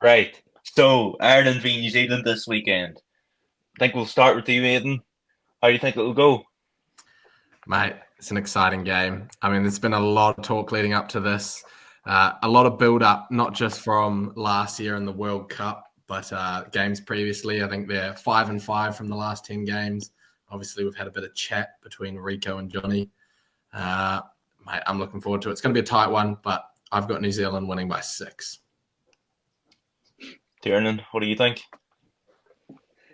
Right. So Ireland v New Zealand this weekend. I think we'll start with you, Aidan. How do you think it'll go? Mate, it's an exciting game. I mean, there's been a lot of talk leading up to this, a lot of build up, not just from last year in the World Cup, but games previously. I think they're 5-5 from the last 10 games. Obviously, we've had a bit of chat between Rico and Johnny. Uh, Mate, I'm looking forward to it. It's going to be a tight one, but I've got New Zealand winning by 6. Tiernan, what do you think?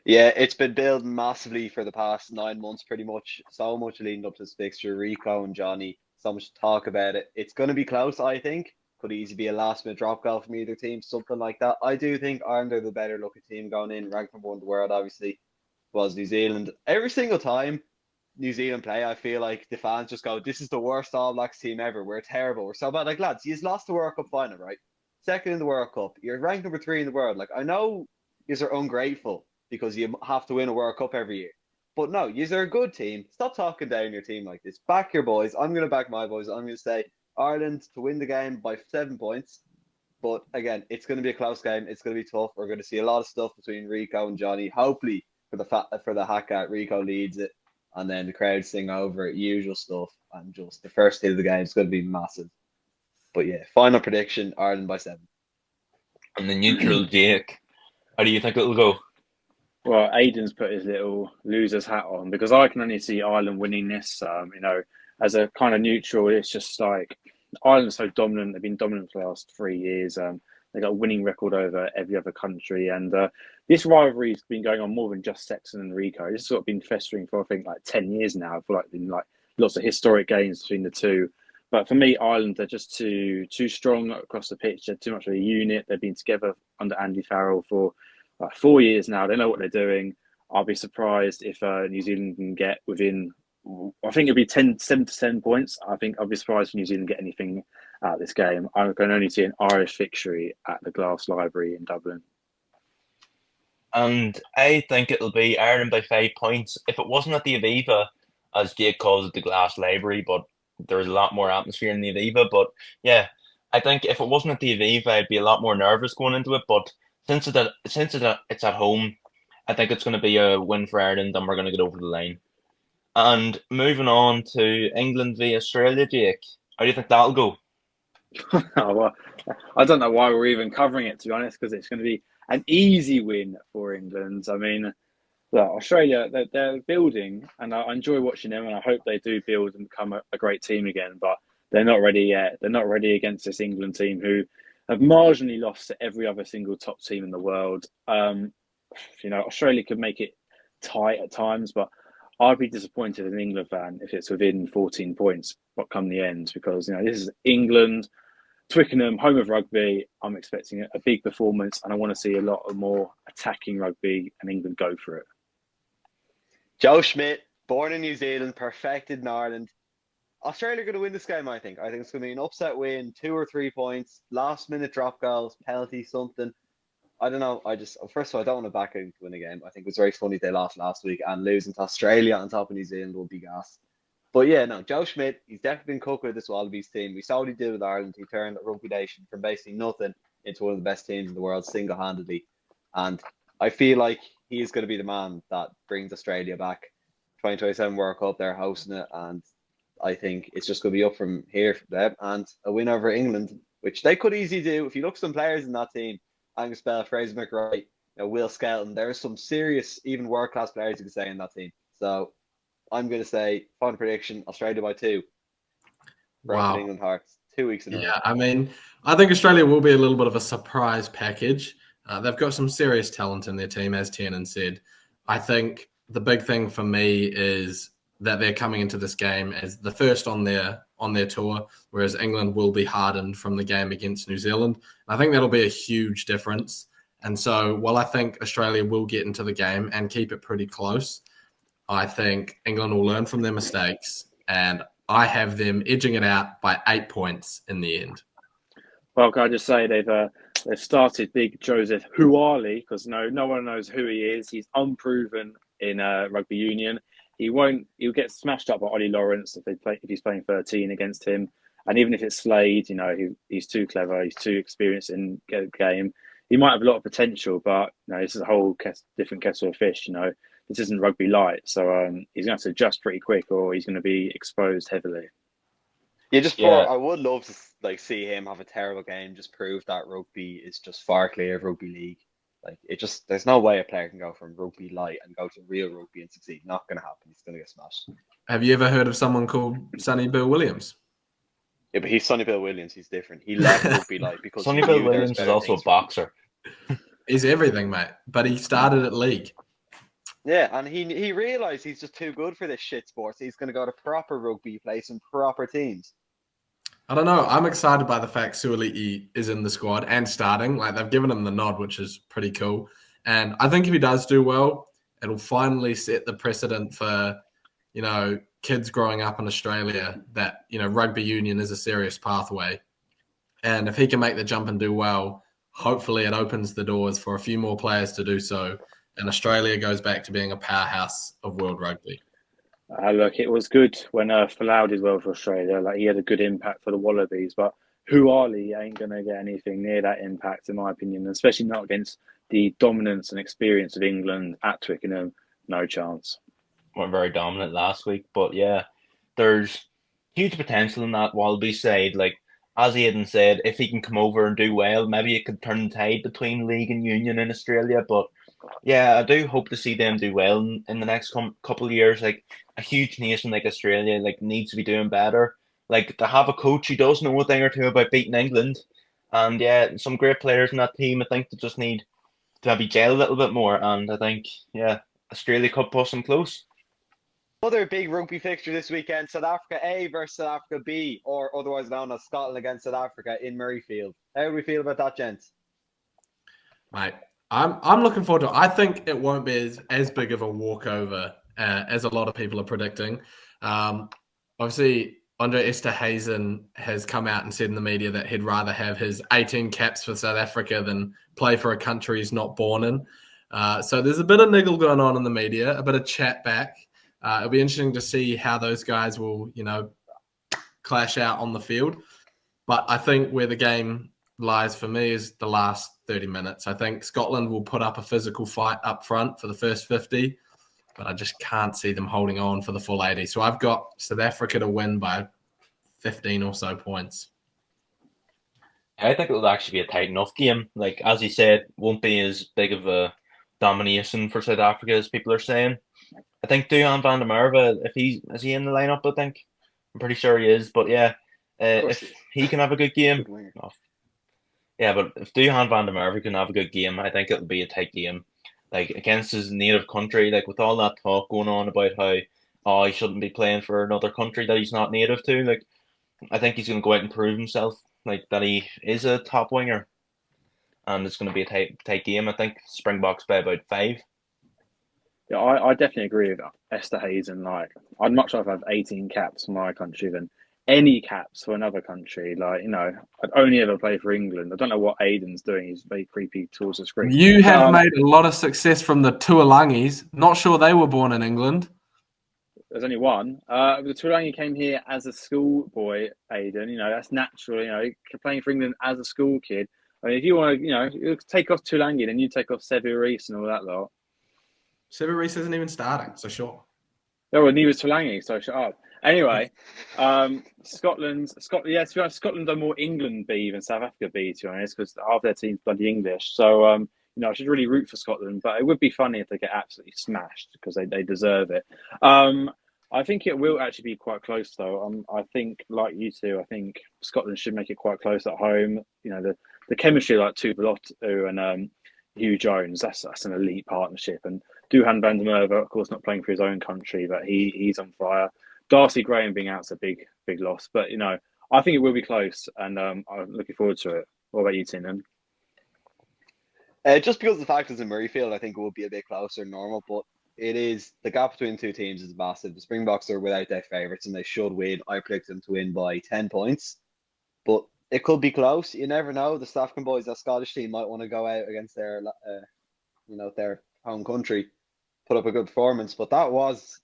Yeah, it's been building massively for the past 9 months, pretty much. So much leading up to this fixture, Rico and Johnny. So much talk about it. It's going to be close, I think. Could easily be a last minute drop goal from either team, something like that. I do think Ireland are the better looking team going in, ranked number one in the world, obviously, was New Zealand. Every single time New Zealand play, I feel like the fans just go, "This is the worst All Blacks team ever. We're terrible. We're so bad." Like, lads, you've lost the World Cup final, right? Second in the World Cup. You're ranked number three in the world. Like, I know yous are ungrateful because you have to win a World Cup every year. But no, yous are a good team. Stop talking down your team like this. Back your boys. I'm going to back my boys. I'm going to say Ireland to win the game by 7 points. But again, it's going to be a close game. It's going to be tough. We're going to see a lot of stuff between Rico and Johnny. Hopefully, for the haka, Rico leads it, and then the crowd sing over it, usual stuff. And just the first hit of the game is going to be massive. But yeah, final prediction: Ireland by 7. And the neutral Jake. How do you think it'll go? Well, Aidan's put his little loser's hat on because I can only see Ireland winning this. As a kind of neutral, it's just like Ireland's so dominant. They've been dominant for the last 3 years. They got a winning record over every other country, and this rivalry's been going on more than just Sexton and Rico. This has sort of been festering for I think like 10 years now. I feel like been like lots of historic games between the two. But for me, Ireland, they're just too strong across the pitch. They're too much of a unit. They've been together under Andy Farrell for 4 years now. They know what they're doing. I'll be surprised if New Zealand can get within. I think it'll be 7 to 10 points. I think I'll be surprised if New Zealand get anything out of this game. I can only see an Irish victory at the Glass Library in Dublin. And I think it'll be Ireland by 5 points. If it wasn't at the Aviva, as Jake calls it, the Glass Library, but there's a lot more atmosphere in the Aviva. But yeah, I think if it wasn't at the Aviva, I'd be a lot more nervous going into it. But it's at home, I think it's going to be a win for Ireland, and we're going to get over the line. And moving on to England v Australia, Jake. How do you think that'll go? Oh, well, I don't know why we're even covering it, to be honest, because it's going to be an easy win for England. I mean, look, Australia, they're building, and I enjoy watching them, and I hope they do build and become a great team again. But they're not ready yet. They're not ready against this England team who have marginally lost to every other single top team in the world. Australia could make it tight at times, but I'd be disappointed as an England fan if it's within 14 points what come the end, because this is England, Twickenham, home of rugby. I'm expecting a big performance, and I want to see a lot of more attacking rugby, and England go for it. Joe Schmidt, born in New Zealand, perfected in Ireland. Australia are going to win this game, I think. I think it's going to be an upset win, 2 or 3 points, last minute drop goals, penalty, something. I don't know. First of all, I don't want to back them to win a game. I think it was very funny they lost last week, and losing to Australia on top of New Zealand will be gas. But yeah, no, Joe Schmidt, he's definitely been cooking with this Wallabies team. We saw what he did with Ireland. He turned Rugby Nation from basically nothing into one of the best teams in the world single handedly. And I feel like he is going to be the man that brings Australia back. 2027 World Cup, they're hosting it, and I think it's just going to be up from here for them, and a win over England, which they could easily do. If you look at some players in that team, Angus Bell, Fraser McRae, Will Skelton, there's some serious, even world class players you could say in that team. So I'm going to say final prediction: Australia by 2. Broken Wow. England hearts 2 weeks in a row. Yeah, I mean, I think Australia will be a little bit of a surprise package. They've got some serious talent in their team, as Tiernan said. I think the big thing for me is that they're coming into this game as the first on their tour, whereas England will be hardened from the game against New Zealand. And I think that'll be a huge difference. And so while I think Australia will get into the game and keep it pretty close, I think England will learn from their mistakes, and I have them edging it out by 8 points in the end. Well, can I just say they've started big Joseph Huali, because no one knows who he is. He's unproven in rugby union. He'll get smashed up by Ollie Lawrence if he's playing 13 against him. And even if it's Slade, he's too clever, he's too experienced in the game. he might have a lot of potential, but this is a whole different kettle of fish. This isn't rugby light, so he's going to have to adjust pretty quick, or he's going to be exposed heavily. Yeah, Yeah, I would love to see him have a terrible game, just prove that rugby is just far clear of rugby league. There's no way a player can go from rugby light and go to real rugby and succeed. Not going to happen. He's going to get smashed. Have you ever heard of someone called Sonny Bill Williams? Yeah, but he's Sonny Bill Williams. He's different. He left rugby light because Sonny he Bill knew there was Williams is better also a things for him. boxer. He's everything, mate. But he started at league. Yeah, and he realised he's just too good for this shit sport. So he's going to go to proper rugby, play some proper teams. I don't know. I'm excited by the fact Suoliti is in the squad and starting. Like, they've given him the nod, which is pretty cool. And I think if he does do well, it'll finally set the precedent for, kids growing up in Australia that, rugby union is a serious pathway. And if he can make the jump and do well, hopefully it opens the doors for a few more players to do so. And Australia goes back to being a powerhouse of world rugby. Look, it was good when Folau did well for Australia. Like, he had a good impact for the Wallabies, but Huali ain't going to get anything near that impact, in my opinion, especially not against the dominance and experience of England at Twickenham. No chance. Weren't very dominant last week, but yeah, there's huge potential in that Wallaby side. Like, as Aidan said, if he can come over and do well, maybe it could turn the tide between league and union in Australia. But yeah, I do hope to see them do well in the next couple of years. Like, a huge nation like Australia needs to be doing better. Like, to have a coach who does know a thing or two about beating England, and yeah, some great players in that team. I think they just need to maybe gel a little bit more. And I think Australia could push them close. Another big rugby fixture this weekend: South Africa A versus South Africa B, or otherwise known as Scotland against South Africa in Murrayfield. How do we feel about that, gents? Mate, I'm looking forward to it. I think it won't be as big of a walkover as a lot of people are predicting. Obviously, Andre Esterhuizen has come out and said in the media that he'd rather have his 18 caps for South Africa than play for a country he's not born in. So there's a bit of niggle going on in the media, a bit of chat back. It'll be interesting to see how those guys will, clash out on the field. But I think where the game lies for me is the last 30 minutes. I think Scotland will put up a physical fight up front for the first 50, but I just can't see them holding on for the full 80. So I've got South Africa to win by 15 or so points. I think it'll actually be a tight enough game. Like, as you said, won't be as big of a domination for South Africa as people are saying. I think Duhan van der Merwe, is he in the lineup? I think I'm pretty sure he is. But yeah, if he can have a good game, yeah. But if Duhan van der Merwe can have a good game, I think it'll be a tight game. Like, against his native country, like with all that talk going on about how he shouldn't be playing for another country that he's not native to. Like, I think he's going to go out and prove himself, like that he is a top winger, and it's going to be a tight game. I think Springboks by about 5. Yeah, I definitely agree with Esterhuizen. Like, I'd much rather have 18 caps for my country than any caps for another country. Like, I'd only ever play for England. I don't know what Aidan's doing. He's very creepy towards the screen. You have made a lot of success from the Tuolangis. Not sure they were born in England. There's only one. The Tuolangi came here as a schoolboy, Aidan. That's natural. Playing for England as a school kid. I mean, if you want to, take off Tuolangi, then you take off Sevu Reece and all that lot. Sevu Reece isn't even starting, so sure. No, well, neither was Tuolangi, so shut up. Anyway, Scotland. Yeah, to be honest, Scotland are more England B than South Africa B, to be honest, because half their team's bloody English. So, I should really root for Scotland, but it would be funny if they get absolutely smashed because they deserve it. I think it will actually be quite close, though. I think, like you two, I think Scotland should make it quite close at home. The chemistry like Tuipulotu and Hugh Jones, that's an elite partnership. And Duhan van der Merwe, of course, not playing for his own country, but he's on fire. Darcy Graham being out's a big loss, but I think it will be close, and I'm looking forward to it. What about you, Tinan? Just because the fact it's in Murrayfield, I think it will be a bit closer than normal, but it is the gap between the two teams is massive. The Springboks are without their favourites, and they should win. I predict them to win by 10 points, but it could be close. You never know. The South African boys, that Scottish team, might want to go out against their, their home country, put up a good performance. But that was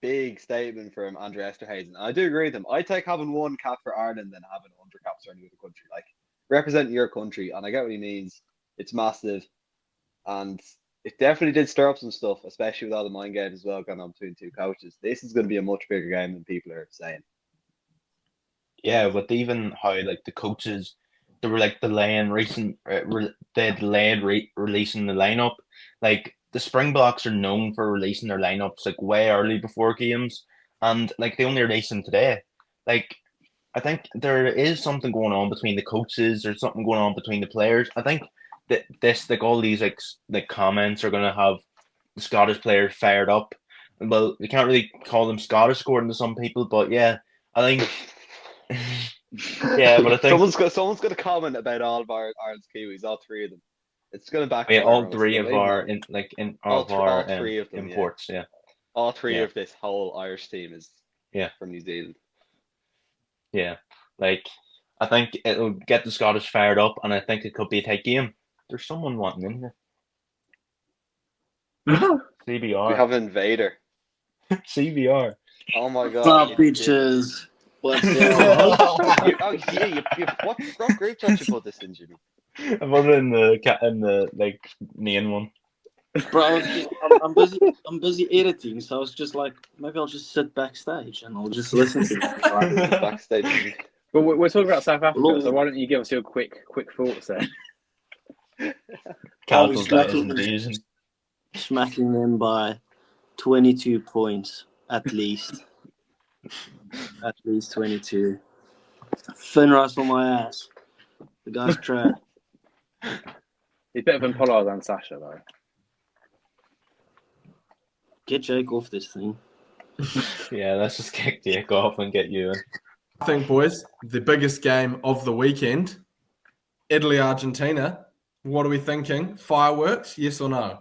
big statement from Andre Esterhuizen. I do agree with him. I take having one cap for Ireland than having 100 caps for any other country. Like, representing your country, and I get what he means. It's massive, and it definitely did stir up some stuff, especially with all the mind games as well going on between two coaches. This is going to be a much bigger game than people are saying. Yeah, with even how like the coaches, they were like delaying they delayed releasing the lineup. Like the Springboks are known for releasing their lineups like way early before games, and like they only released them today. Like I think there is something going on between the coaches. There's something going on between the players. I think that this like all these like comments are gonna have the Scottish players fired up. Well, we can't really call them Scottish according to some people, but yeah, I think. Yeah, but I think someone's got to comment about all of Ireland's Kiwis, all three of them. It's going to backfire. yeah, all three of our three of them, imports, yeah. All three Yeah. of this whole Irish team is from New Zealand. Yeah, like I think it'll get the Scottish fired up, and I think it could be a tight game. There's someone wanting in here. We CBR. have an invader. CBR. Oh my god! What's up, bitches? What's up? What group chat you put this in, Jimmy? I put it in the like main one. Bro, I'm busy editing, so I was just like, maybe I'll just sit backstage and I'll just listen to it. Backstage. But we're talking about South Africa, Lord. so why don't you give us your quick thoughts there? Cancel that smacking- invasion. Smacking them by 22 points at least. At least 22. Thin Russ on my ass. The guy's trash. He's better than Pollard and Sasha, though. Get Jake off this thing. Yeah, let's just kick Jake off and get you in. I think, boys, the biggest game of the weekend, Italy-Argentina. What are we thinking? Fireworks, yes or no?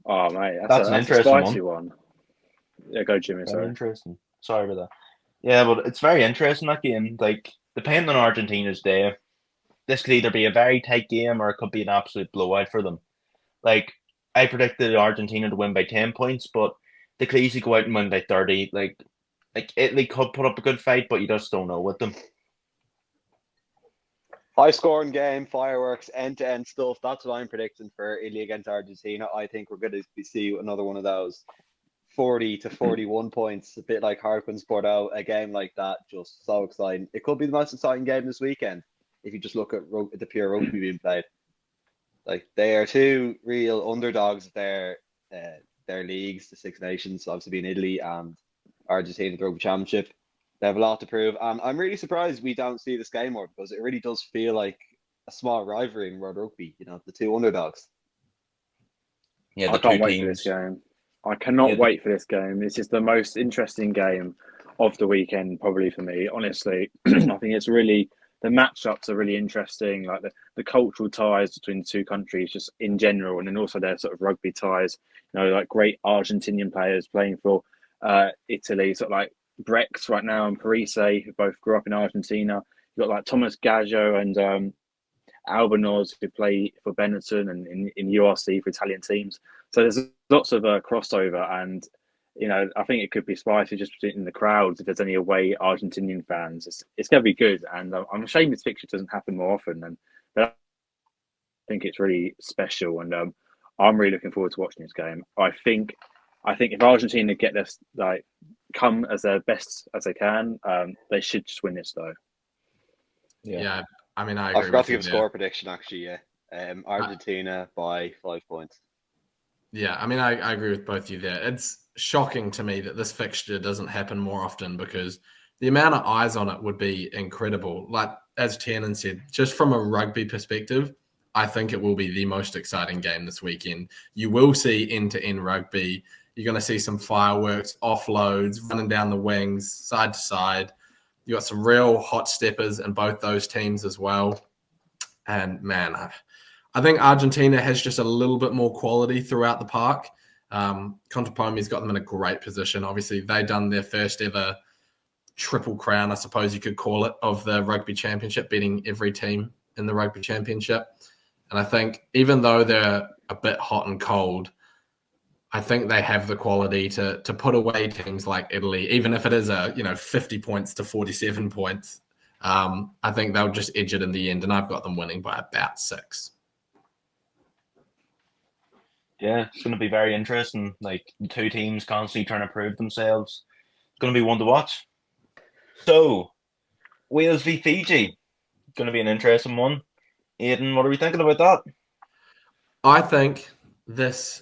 Oh, mate, That's an a interesting spicy one. Yeah, go, Jimmy. Very Sorry. interesting. Sorry about that. Yeah, but it's very interesting, that game. Like, depending on Argentina's day, this could either be a very tight game or it could be an absolute blowout for them. Like, I predicted Argentina to win by 10 points, but they could easily go out and win by 30. Like Italy could put up a good fight, but you just don't know with them. High scoring game, fireworks, end to end stuff. That's what I'm predicting for Italy against Argentina. I think we're going to see another one of those 40 to 41 points, a bit like Harlequins poured out. A game like that, just so exciting. It could be the most exciting game this weekend if you just look at the pure rugby being played. Like, they are two real underdogs of their leagues, the Six Nations, obviously being Italy and Argentina, the Rugby Championship. They have a lot to prove, and I'm really surprised we don't see this game more, because it really does feel like a small rivalry in World Rugby. You know, the two underdogs. Yeah, I can't wait for this game. I cannot wait for this game. This is the most interesting game of the weekend, probably for me. Honestly, I think it's really, the matchups are really interesting. Like the cultural ties between the two countries, just in general, and then also their sort of rugby ties. You know, like great Argentinian players playing for Italy, sort of like Brex right now and Parise, who both grew up in Argentina. You've got like Thomas Gaggio and Albanoz, who play for Benetton and in URC for Italian teams. So there's lots of crossover, and you know, I think it could be spicy just in the crowds if there's any away Argentinian fans. It's going to be good, and I'm ashamed this fixture doesn't happen more often. And I think it's really special, and I'm really looking forward to watching this game. I think if Argentina get this, like, come as their best as they can, they should just win this though. Yeah, I mean, I agree. I forgot to give with a you score prediction, actually. Yeah, Argentina by 5 points. Yeah, I mean, I agree with both of you there. It's shocking to me that this fixture doesn't happen more often, because the amount of eyes on it would be incredible. Like, as Tiernan said, just from a rugby perspective, I think it will be the most exciting game this weekend. You will see end-to-end rugby. You're going to see some fireworks, offloads, running down the wings, side to side. You got some real hot steppers in both those teams as well. And man, I think Argentina has just a little bit more quality throughout the park. Contepomi's got them in a great position. Obviously, they've done their first ever triple crown, I suppose you could call it, of the rugby championship, beating every team in the rugby championship. And I think even though they're a bit hot and cold, I think they have the quality to put away teams like Italy, even if it is 50 points to 47 points. I think they'll just edge it in the end, and I've got them winning by about 6. Yeah, it's going to be very interesting. Like the two teams constantly trying to prove themselves. It's going to be one to watch. So, Wales v Fiji. Going to be an interesting one. Aidan, what are we thinking about that? I think this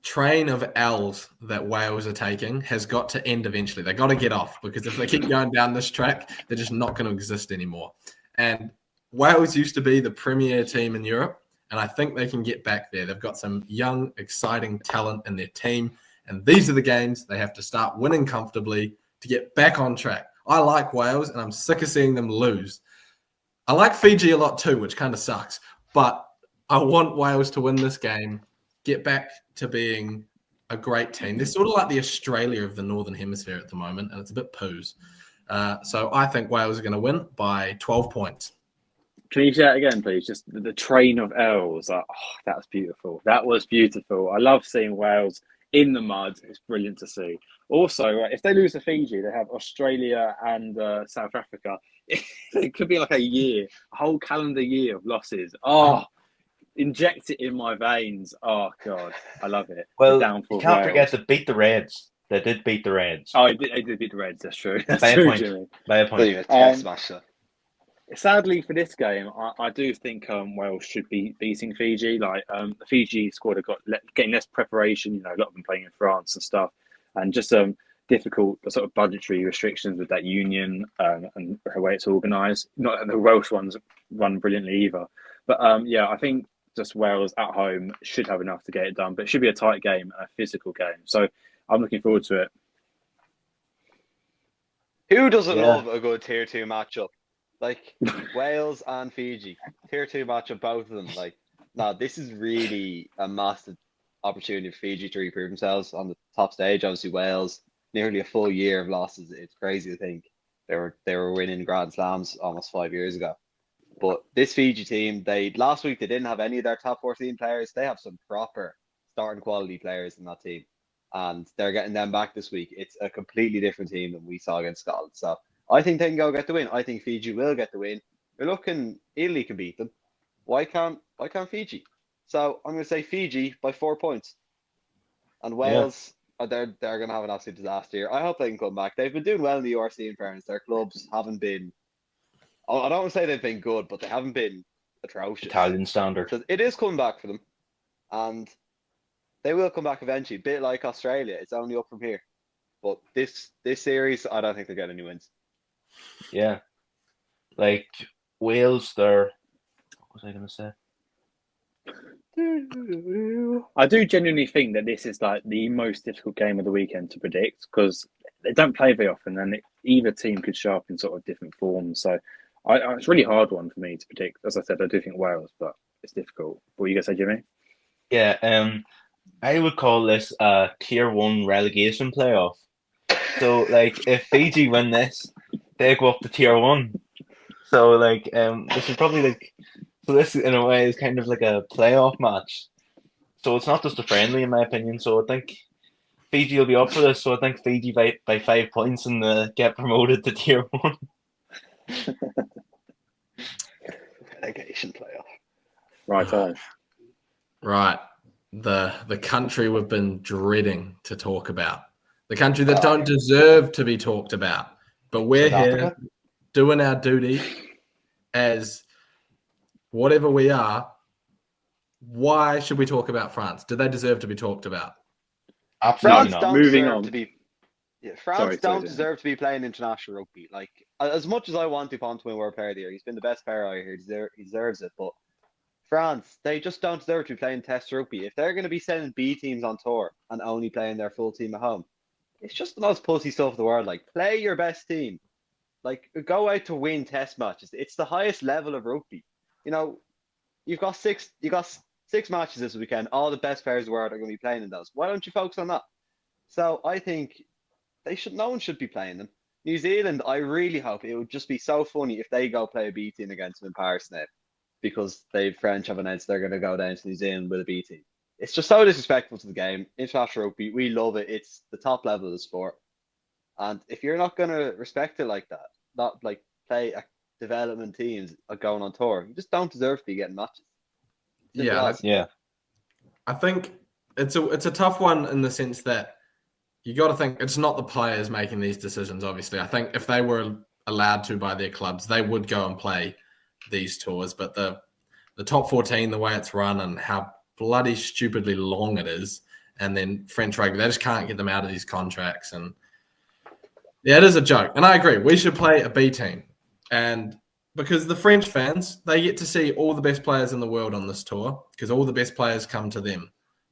train of L's that Wales are taking has got to end eventually. They got to get off, because if they keep going down this track, they're just not going to exist anymore. And Wales used to be the premier team in Europe, and I think they can get back there. They've got some young, exciting talent in their team, and these are the games they have to start winning comfortably to get back on track. I like Wales, and I'm sick of seeing them lose. I like Fiji a lot too, which kind of sucks, but I want Wales to win this game, get back to being a great team. They're sort of like the Australia of the Northern Hemisphere at the moment, and it's a bit poos. So I think Wales are going to win by 12 points. Can you say that again, please? Just the train of L's. Oh, that's beautiful. That was beautiful. I love seeing Wales in the mud. It's brilliant to see. Also, if they lose to Fiji, they have Australia and South Africa. It could be like a whole calendar year of losses. Oh, inject it in my veins. Oh, God. I love it. Well, downfall you can't of forget Wales. to beat the Reds. They did beat the Reds. Oh, they did beat the Reds. That's true. That's By a true, point. Jimmy. By a Not point. even a test match, though. Sadly for this game, I do think Wales should be beating Fiji. Like the Fiji squad have got getting less preparation. You know, a lot of them playing in France and stuff, and just difficult sort of budgetary restrictions with that union and the way it's organised. Not that the Welsh ones run brilliantly either, but yeah, I think just Wales at home should have enough to get it done. But it should be a tight game, a physical game. So I'm looking forward to it. Who doesn't Yeah. love a good tier 2 matchup? Like Wales and Fiji, tier 2 matchup, both of them. Like, no, this is really a massive opportunity for Fiji to reprove themselves on the top stage. Obviously, Wales, nearly a full year of losses. It's crazy to think they were winning Grand Slams almost 5 years ago. But this Fiji team, last week they didn't have any of their top 14 players. They have some proper starting quality players in that team, and they're getting them back this week. It's a completely different team than we saw against Scotland. So I think they can go get the win. I think Fiji will get the win. You're looking, Italy can beat them. Why can't Fiji? So I'm going to say Fiji by 4 points. And Wales, they're going to have an absolute disaster here. I hope they can come back. They've been doing well in the URC in fairness. Their clubs haven't been, I don't want to say they've been good, but they haven't been atrocious. Italian standard. So it is coming back for them. And they will come back eventually. A bit like Australia. It's only up from here. But this series, I don't think they'll get any wins. Yeah. Like Wales, what was I going to say? I do genuinely think that this is like the most difficult game of the weekend to predict, because they don't play very often, and either team could show up in sort of different forms. So it's a really hard one for me to predict. As I said, I do think Wales, but it's difficult. What are you going to say, Jimmy? Yeah, I would call this a tier 1 relegation playoff. So, like, if Fiji win this, they go up to tier 1. So, like, this is probably like, so this in a way is kind of like a playoff match. So it's not just a friendly, in my opinion. So I think Fiji will be up for this. So I think Fiji by 5 points and get promoted to tier 1. Relegation playoff. Right on. Right. The country we've been dreading to talk about. The country that don't deserve to be talked about. But we're South here Africa? doing our duty as whatever we are. Why should we talk about France? Do they deserve to be talked about? Absolutely France not. don't Moving deserve on. to be. Yeah, France Sorry, don't Jimmy. deserve to be playing international rugby. Like, as much as I want Dupont to win World Player of the Year, he's been the best player out here. He deserves it. But France, they just don't deserve to be playing Test rugby. If they're going to be sending B teams on tour and only playing their full team at home, it's just the most pussy stuff in the world. Like, play your best team. Like, go out to win Test matches. It's the highest level of rugby. You know, you've got six matches this weekend. All the best players in the world are going to be playing in those. Why don't you focus on that? So I think no one should be playing them. New Zealand, I really hope it would just be so funny if they go play a B team against them in Paris now, because the French have announced they're going to go down to New Zealand with a B team. It's just so disrespectful to the game. International rugby, we love it. It's the top level of the sport. And if you're not going to respect it like that, not like play development teams going on tour, you just don't deserve to be getting matches. Simple Yeah, as. Yeah. I think it's a tough one in the sense that you got to think it's not the players making these decisions. Obviously, I think if they were allowed to by their clubs, they would go and play these tours. But the top 14, the way it's run and how bloody stupidly long it is, and then French rugby, they just can't get them out of these contracts. And yeah, it is a joke. And I agree, we should play a B team. And because the French fans, they get to see all the best players in the world on this tour because all the best players come to them.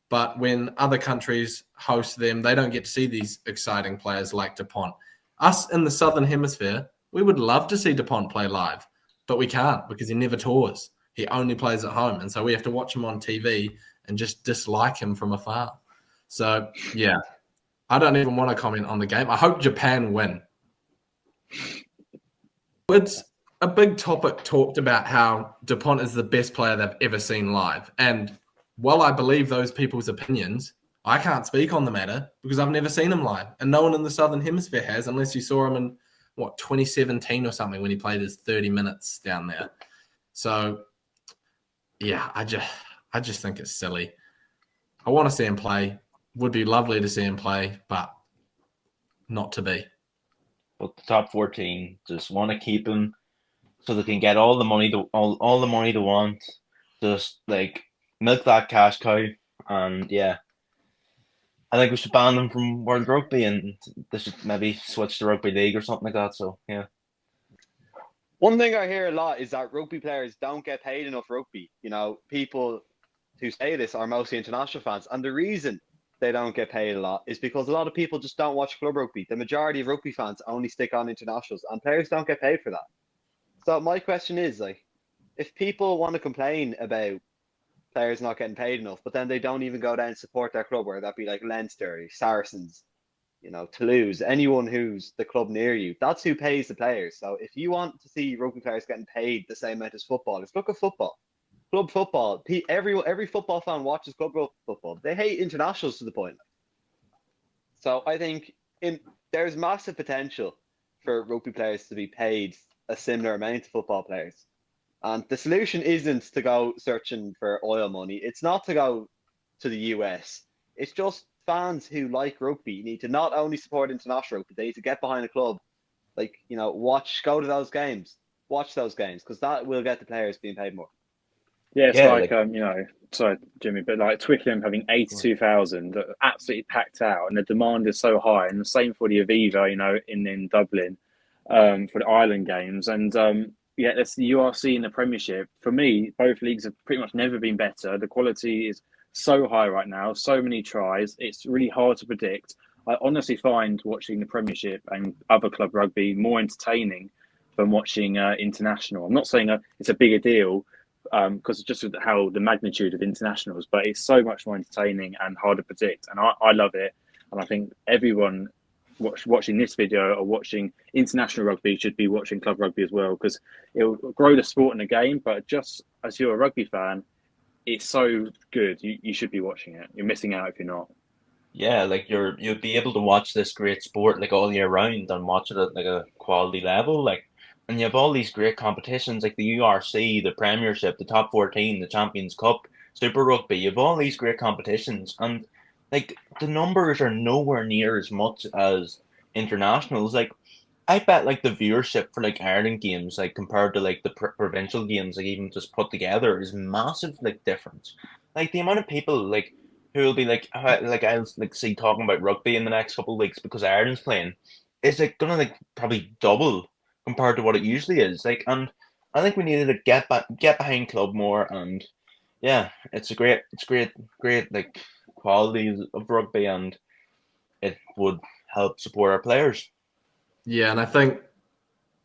But when other countries host them, they don't get to see these exciting players like Dupont. Us in the Southern Hemisphere, we would love to see Dupont play live, but we can't because he never tours. He only plays at home. And so we have to watch him on TV and just dislike him from afar. So, yeah, I don't even want to comment on the game. I hope Japan win. It's a big topic talked about how Dupont is the best player they've ever seen live. And while I believe those people's opinions, I can't speak on the matter because I've never seen him live. And no one in the Southern Hemisphere has, unless you saw him in, 2017 or something when he played his 30 minutes down there. So, yeah, I just think it's silly. I want to see him play. Would be lovely to see him play, but not to be. But the top 14 just want to keep him so they can get all the money all the money they want. Just like milk that cash cow, and yeah, I think we should ban them from World Rugby, and they should maybe switch to Rugby League or something like that. So yeah. One thing I hear a lot is that rugby players don't get paid enough rugby. You know, people who say this are mostly international fans, and the reason they don't get paid a lot is because a lot of people just don't watch club rugby. The majority of rugby fans only stick on internationals, and players don't get paid for that. So my question is, like, if people want to complain about players not getting paid enough, but then they don't even go down and support their club, whether that be like Leinster, Saracens, Toulouse, anyone who's the club near you, that's who pays the players. So if you want to see rugby players getting paid the same amount as footballers, look at football. Club football. Every football fan watches club football. They hate internationals to the point. So I think there's massive potential for rugby players to be paid a similar amount to football players. And the solution isn't to go searching for oil money. It's not to go to the US. It's just fans who like rugby need to not only support international rugby, they need to get behind a club. Like, go to those games. Watch those games, because that will get the players being paid more. Yeah, it's sorry, Jimmy, but like Twickenham having 82,000, absolutely packed out, and the demand is so high, and the same for the Aviva, in Dublin, for the Ireland games, and that's the URC in the Premiership. For me, both leagues have pretty much never been better. The quality is so high right now, so many tries. It's really hard to predict. I honestly find watching the Premiership and other club rugby more entertaining than watching international. I'm not saying it's a bigger deal, because just with how the magnitude of internationals, but it's so much more entertaining and hard to predict, and I love it. And I think everyone watching this video or watching international rugby should be watching club rugby as well, because it'll grow the sport in the game. But just as you're a rugby fan, it's so good. You should be watching it. You're missing out if you're not. Yeah, like you'll be able to watch this great sport like all year round and watch it at like a quality level. Like, and you have all these great competitions like the URC, the Premiership, the Top 14, the Champions Cup, Super Rugby. You have all these great competitions, and like the numbers are nowhere near as much as internationals. Like, I bet like the viewership for like Ireland games, like compared to like the provincial games, like even just put together, is massive. Like difference. Like the amount of people like who will be like I'll like see talking about rugby in the next couple of weeks because Ireland's playing, is like gonna like probably double compared to what it usually is. Like, and I think we needed to get behind club more, and yeah, it's great like qualities of rugby, and it would help support our players. Yeah, and I think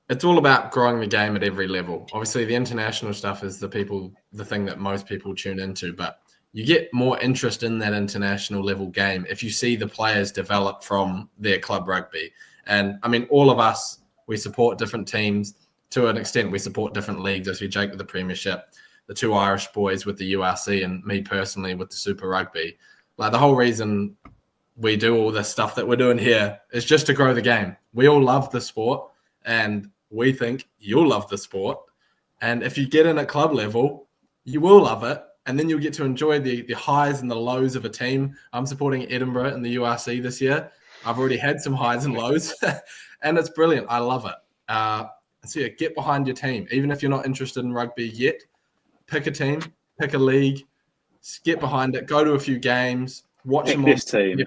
it's all about growing the game at every level. Obviously, the international stuff is the thing that most people tune into, but you get more interest in that international level game if you see the players develop from their club rugby. And I mean, all of us, we support different teams to an extent. We support different leagues. As we Jake with the Premiership, the two Irish boys with the URC, and me personally with the Super Rugby. Like, the whole reason we do all this stuff that we're doing here is just to grow the game. We all love the sport, and we think you'll love the sport. And if you get in at club level, you will love it. and then you'll get to enjoy the highs and the lows of a team. I'm supporting Edinburgh in the URC this year. I've already had some highs and lows, and it's brilliant. I love it. So yeah, get behind your team. Even if you're not interested in rugby yet, pick a team, pick a league, get behind it, go to a few games, watch Pick them this team.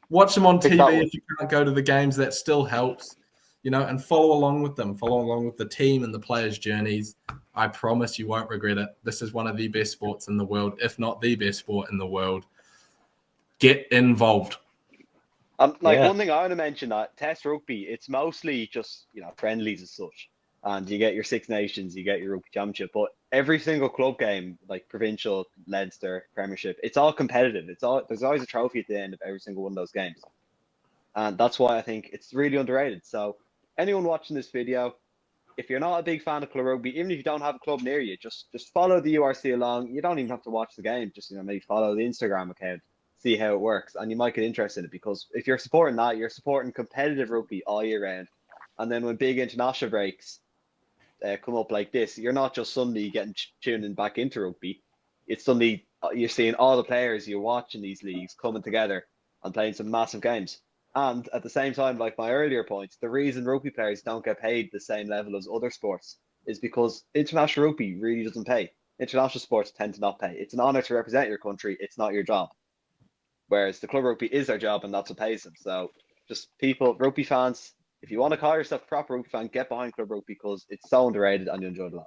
watch them on Pick that TV one. if you can't go to the games. That still helps, and follow along with them. Follow along with the team and the players' journeys. I promise you won't regret it. This is one of the best sports in the world, if not the best sport in the world. Get involved. One thing I want to mention, that Test rugby, it's mostly just friendlies as such, and you get your Six Nations, you get your rugby championship, but every single club game, like provincial, Leinster, Premiership, it's all competitive. There's always a trophy at the end of every single one of those games, and that's why I think it's really underrated. So anyone watching this video, if you're not a big fan of club rugby, even if you don't have a club near you, just follow the URC along. You don't even have to watch the game. Just maybe follow the Instagram account, see how it works, and you might get interested in it, because if you're supporting that, you're supporting competitive rugby all year round. And then when big international breaks come up like this, you're not just suddenly getting tuning back into rugby. It's suddenly you're seeing all the players you watch in these leagues coming together and playing some massive games. And at the same time, like my earlier points, the reason rugby players don't get paid the same level as other sports is because international rugby really doesn't pay. International sports tend to not pay. It's an honour to represent your country. It's not your job. Whereas the club rugby is their job, and that's what pays them. So just rugby fans, if you want to call yourself a proper rugby fan, get behind club rugby, because it's so underrated and you enjoy it a lot.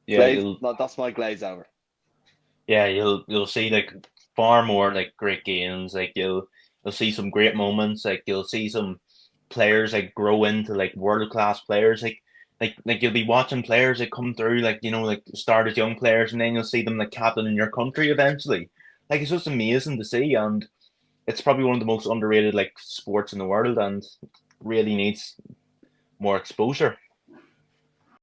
Yeah, That's my glaze over. Yeah, you'll see like far more like great games. Like you'll see some great moments. Like you'll see some players like grow into like world class players. Like you'll be watching players that come through like start as young players, and then you'll see them like captain in your country eventually. Like it's just amazing to see, and it's probably one of the most underrated like sports in the world, and really needs more exposure.